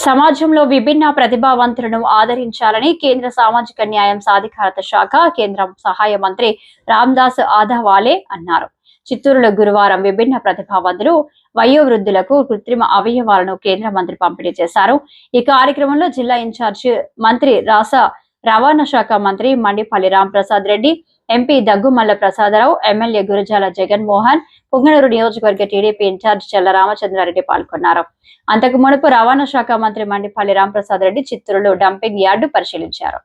సమాజంలో విభిన్న ప్రతిభావంతులను ఆదరించాలని కేంద్ర సామాజిక న్యాయం సాధికారత శాఖ కేంద్ర సహాయ మంత్రి రామ్దాస్ ఆథవాలే అన్నారు. చిత్తూరులో గురువారం విభిన్న ప్రతిభావంతులు వయోవృద్ధులకు కృత్రిమ అవయవాలను కేంద్ర మంత్రి పంపిణీ చేశారు. ఈ కార్యక్రమంలో జిల్లా ఇన్ఛార్జి మంత్రి రవాణా శాఖ మంత్రి మండిపల్లి రాంప్రసాద్ రెడ్డి, ఎంపీ దగ్గుమల్ల ప్రసాదరావు, ఎమ్మెల్యే గురజాల జగన్మోహన్, పుంగనూరు నియోజకవర్గ టీడీపీ ఇన్ఛార్జి చెల్ల రామచంద్రారెడ్డి పాల్గొన్నారు. అంతకు మునుపు రవాణా శాఖ మంత్రి మండిపల్లి రాంప్రసాద్ రెడ్డి చిత్తూరులో డంపింగ్ యార్డు పరిశీలించారు.